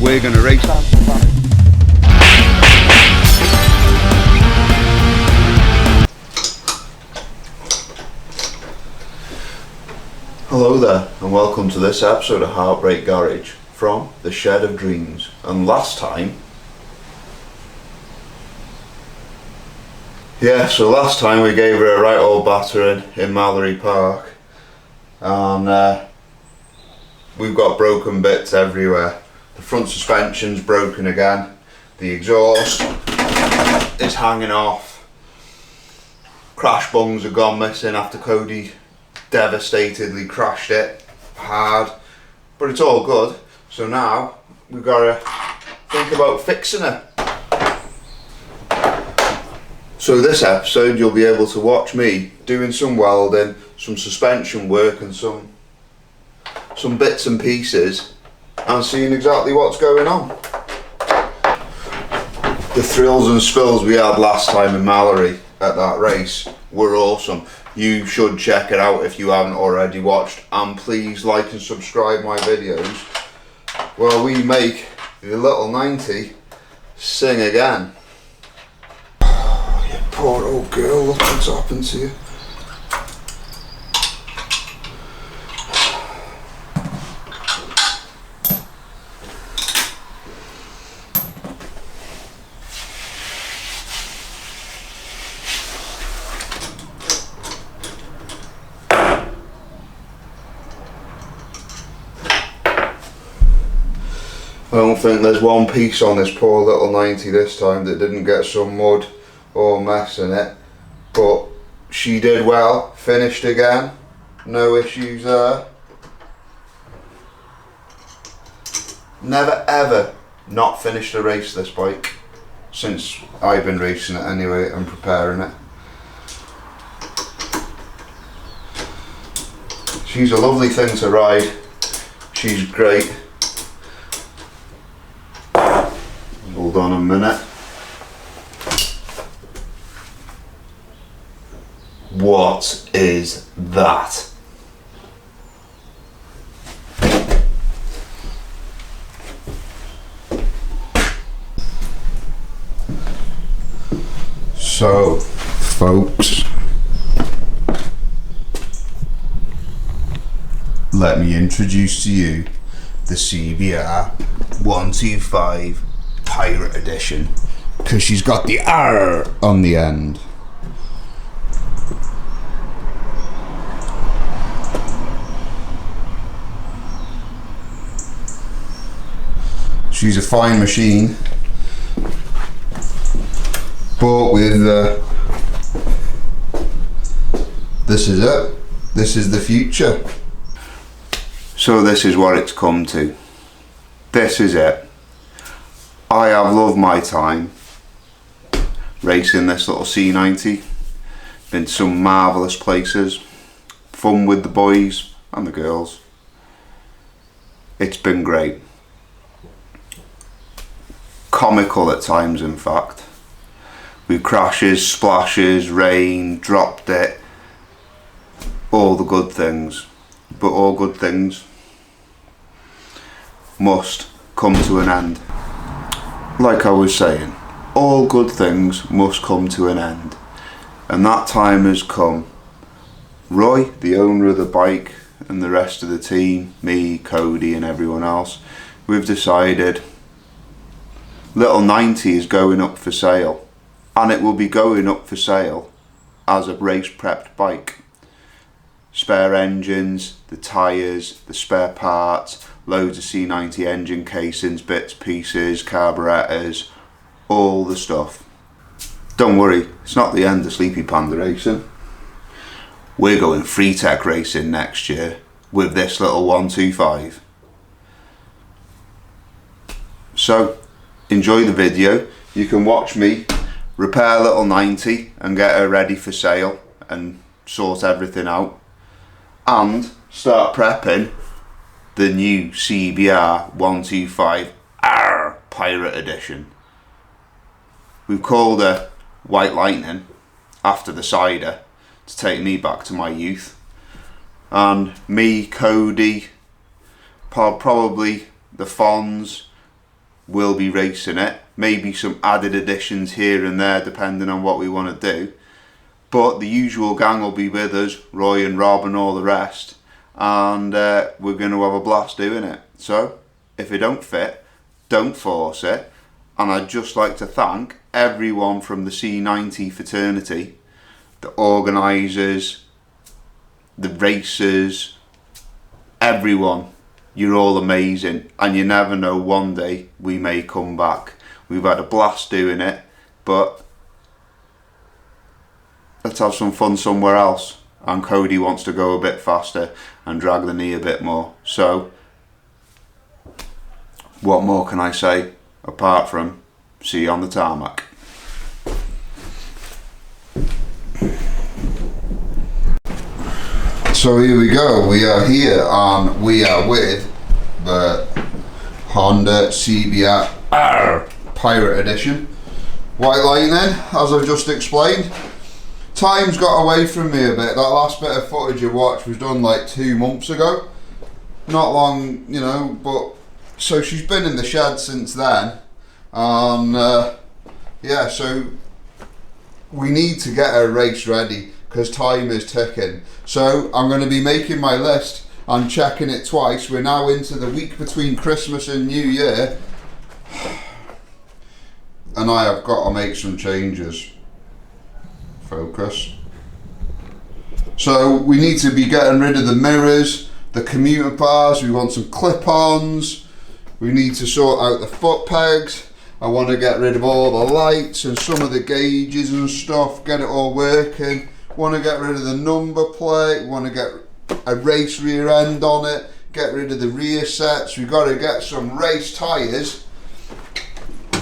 we're going to race. Hello there, and welcome to this episode of Heartbreak Garage from the Shed of Dreams. And last time we gave her a right old battering in Mallory Park, and we've got broken bits everywhere. The front suspension's broken again, the exhaust is hanging off, crash bungs have gone missing after Cody devastatedly crashed it hard, but it's all good. So now we've got to think about fixing it. So this episode you'll be able to watch me doing some welding, some suspension work and some bits and pieces, and seeing exactly what's going on. The thrills and spills we had last time in Mallory at that race were awesome. You should check it out if you haven't already watched, and please like and subscribe my videos while we make the little 90 sing again. You poor old girl, look what's happened to you. I don't think there's one piece on this poor little 90 this time that didn't get some mud or mess in it, but she did well, finished again, no issues there. Never ever not finished a race this bike, since I've been racing it anyway and preparing it. She's a lovely thing to ride, she's great. Hold on a minute. What is that? So, folks, let me introduce to you the CBR 125 Pirate Edition, because she's got the R on the end. She's a fine machine, but with this is it. This is the future. So this is what it's come to. This is it. I have loved my time racing this little C90. Been to some marvellous places, fun with the boys and the girls. It's been great. Comical at times, in fact. With crashes, splashes, rain, dropped it, all the good things. But all good things must come to an end. Like I was saying, all good things must come to an end, and that time has come. Roy, the owner of the bike, and the rest of the team, me, Cody and everyone else, we've decided little 90 is going up for sale, and it will be going up for sale as a race prepped bike. Spare engines, the tyres, the spare parts, loads of C90 engine casings, bits, pieces, carburetors, all the stuff. Don't worry, it's not the end of Sleepy Panda Racing. We're going free tech racing next year with this little 125. So, enjoy the video. You can watch me repair little 90 and get her ready for sale and sort everything out, and start prepping the new CBR 125 R Pirate Edition. We've called her White Lightning after the cider to take me back to my youth. And me, Cody, probably the Fonz, we'll be racing it. Maybe some added additions here and there depending on what we want to do. But the usual gang will be with us, Roy and Rob and all the rest. And we're going to have a blast doing it. So, if it don't fit, don't force it. And I'd just like to thank everyone from the C90 fraternity, the organisers, the racers, everyone. You're all amazing, and you never know, one day we may come back. We've had a blast doing it, but let's have some fun somewhere else. And Cody wants to go a bit faster and drag the knee a bit more. So, what more can I say apart from see you on the tarmac? So here we go, we are here and we are with the Honda CBR Pirate Edition. White Lightning, as I've just explained. Time's got away from me a bit. That last bit of footage you watched was done like 2 months ago. Not long, you know, but so she's been in the shed since then. And yeah, so we need to get her race ready because time is ticking. So I'm going to be making my list and checking it twice. We're now into the week between Christmas and New Year. And I have got to make some changes. Focus. So we need to be getting rid of the mirrors, the commuter bars, we want some clip-ons, we need to sort out the foot pegs, I want to get rid of all the lights and some of the gauges and stuff, get it all working, want to get rid of the number plate, want to get a race rear end on it, get rid of the rear sets, we've got to get some race tyres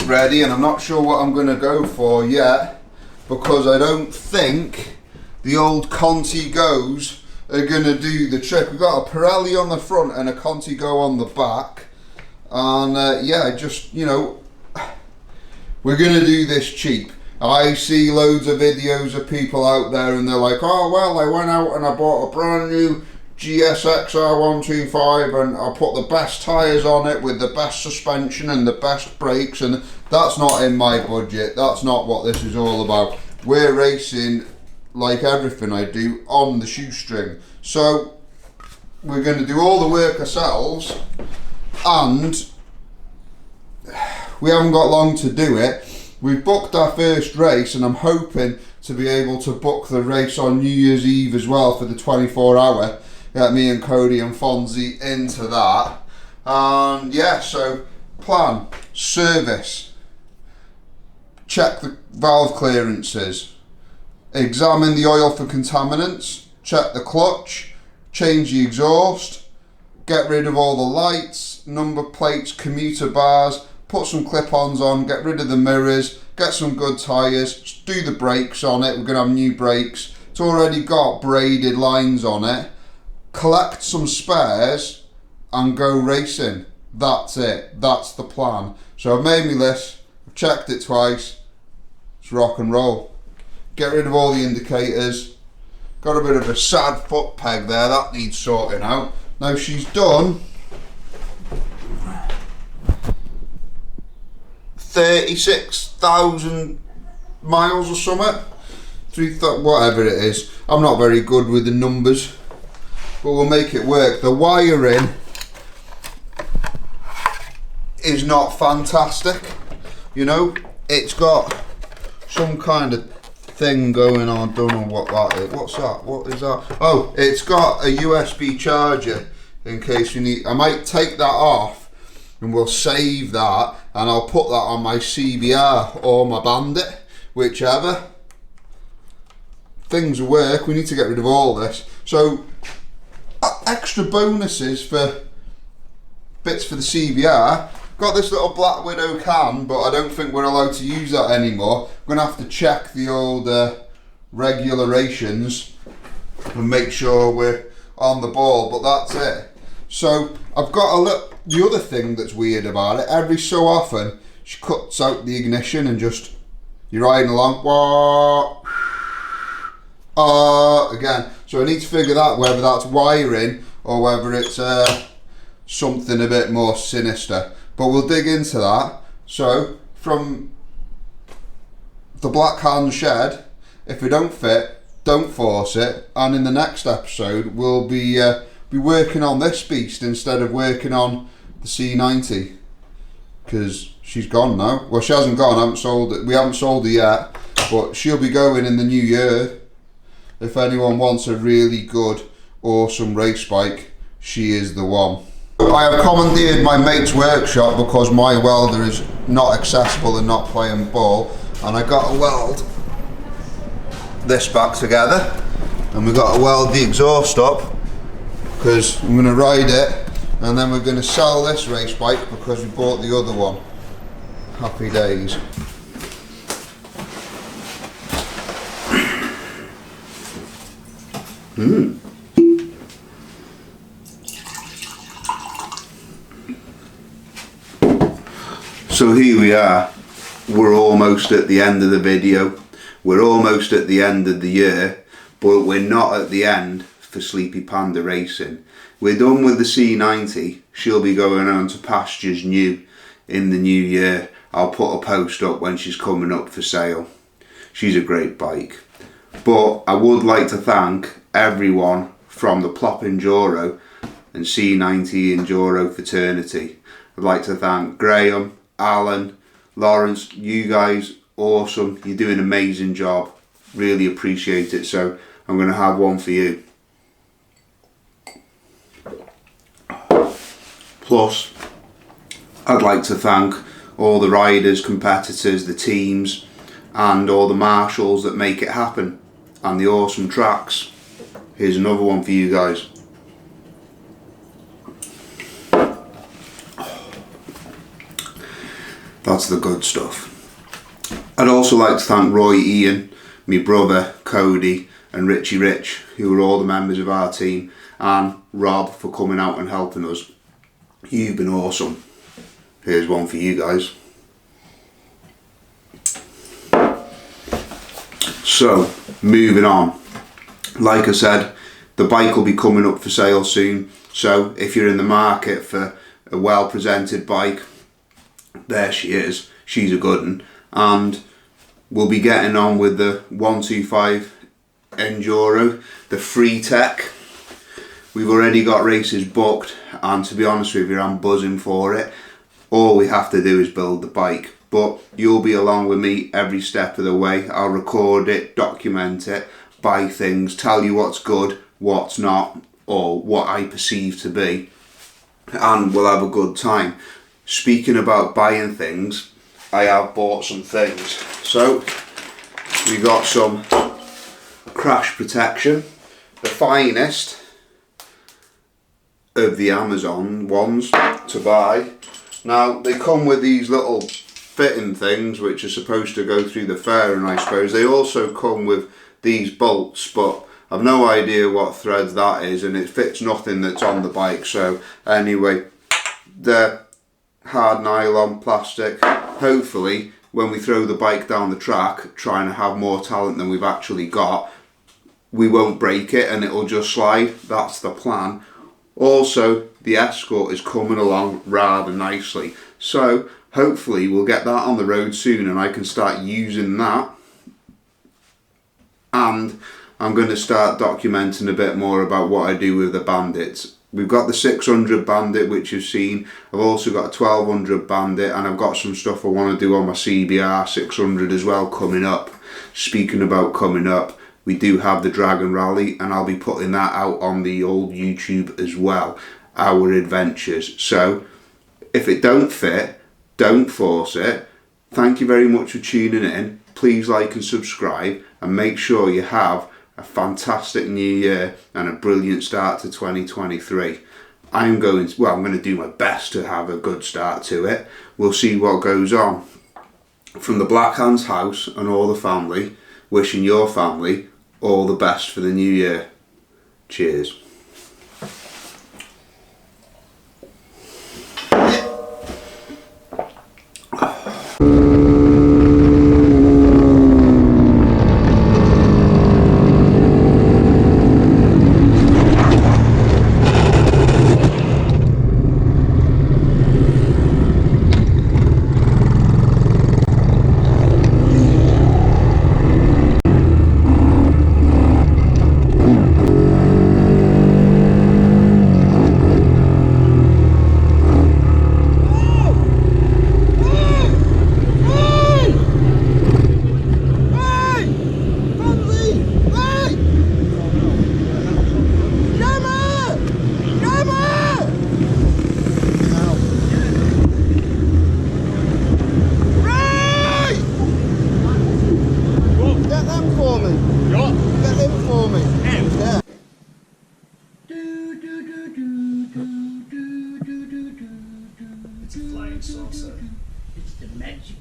ready, and I'm not sure what I'm going to go for yet, because I don't think the old Conti Go's are going to do the trick. We've got a Pirelli on the front and a Conti Go on the back. And yeah, just, you know, we're going to do this cheap. I see loads of videos of people out there and they're like, oh, well, I went out and I bought a brand new GSX R125 and I put the best tyres on it with the best suspension and the best brakes, and that's not in my budget. That's not what this is all about. We're racing, like everything I do, on the shoestring. So we're going to do all the work ourselves, and we haven't got long to do it. We've booked our first race and I'm hoping to be able to book the race on New Year's Eve as well for the 24-hour. Get me and Cody and Fonzie into that. And yeah, so plan, service, check the valve clearances, examine the oil for contaminants, check the clutch, change the exhaust, get rid of all the lights, number plates, commuter bars, put some clip-ons on, get rid of the mirrors, get some good tyres, do the brakes on it. We're going to have new brakes. It's already got braided lines on it. Collect some spares and go racing. That's it. That's the plan. So I've made my list, I've checked it twice. It's rock and roll. Get rid of all the indicators. Got a bit of a sad foot peg there, that needs sorting out. Now she's done 36,000 miles or something. Whatever it is. I'm not very good with the numbers, but we'll make it work. The wiring is not fantastic, you know. It's got some kind of thing going on. I don't know what that is. What's that? What is that? Oh, it's got a USB charger in case you need. I might take that off and we'll save that, and I'll put that on my CBR or my Bandit, whichever. Things work. We need to get rid of all this. So extra bonuses for bits for the CBR. Got this little Black Widow can, but I don't think we're allowed to use that anymore. I'm going to have to check the old regulations and make sure we're on the ball, but that's it. So I've got a look. The other thing that's weird about it, every so often she cuts out the ignition and just, you're riding along, again. So I need to figure that, whether that's wiring or whether it's something a bit more sinister. but we'll dig into that. So from the Black Hands shed, if it don't fit, don't force it, and in the next episode we'll be working on this beast instead of working on the C90, because she's gone now. Well, she hasn't gone, I haven't sold it. We haven't sold her yet, but she'll be going in the new year. If anyone wants a really good, awesome race bike, she is the one. I have commandeered my mate's workshop because my welder is not accessible and not playing ball, and I got to weld this back together, and we got to weld the exhaust up because I'm going to ride it, and then we're going to sell this race bike because we bought the other one. Happy days. So here we are, we're almost at the end of the video, we're almost at the end of the year, but we're not at the end for Sleepy Panda Racing. We're done with the C90, she'll be going on to pastures new in the new year. I'll put a post up when she's coming up for sale. She's a great bike. But I would like to thank everyone from the Plop Enduro and C90 Enduro fraternity. I'd like to thank Graham, Alan, Lawrence, you guys, awesome. You're doing an amazing job. Really appreciate it. So I'm going to have one for you. Plus, I'd like to thank all the riders, competitors, the teams, and all the marshals that make it happen, and the awesome tracks. Here's another one for you guys. That's the good stuff. I'd also like to thank Roy, Ian, my brother, Cody, and Richie Rich, who are all the members of our team, and Rob for coming out and helping us. You've been awesome. Here's one for you guys. So, moving on. Like I said, the bike will be coming up for sale soon. So, if you're in the market for a well-presented bike, there she is. She's a good one. And we'll be getting on with the 125 Enduro, the free tech. We've already got races booked, and to be honest with you, I'm buzzing for it. All we have to do is build the bike, but you'll be along with me every step of the way. I'll record it, document it, buy things, tell you what's good, what's not, or what I perceive to be, and we'll have a good time. Speaking about buying things, I have bought some things. So we got some crash protection, the finest of the Amazon ones to buy. Now they come with these little fitting things which are supposed to go through the fairing, I suppose. They also come with these bolts, but I've no idea what threads that is, and it fits nothing that's on the bike. So anyway, they're hard nylon plastic. Hopefully when we throw the bike down the track, trying to have more talent than we've actually got, we won't break it and it'll just slide. That's the plan. Also, the Escort is coming along rather nicely, so hopefully we'll get that on the road soon and I can start using that. And I'm going to start documenting a bit more about what I do with the Bandits. We've got the 600 Bandit, which you've seen. I've also got a 1200 Bandit, and I've got some stuff I want to do on my CBR 600 as well coming up. Speaking about coming up, we do have the Dragon Rally, and I'll be putting that out on the old YouTube as well, our adventures. So if it don't fit, don't force it. Thank you very much for tuning in. Please like and subscribe, and make sure you have a fantastic new year and a brilliant start to 2023. I'm going to do my best to have a good start to it. We'll see what goes on. From the Black Hands house and all the family, wishing your family all the best for the new year. Cheers. great saucer. It's the magic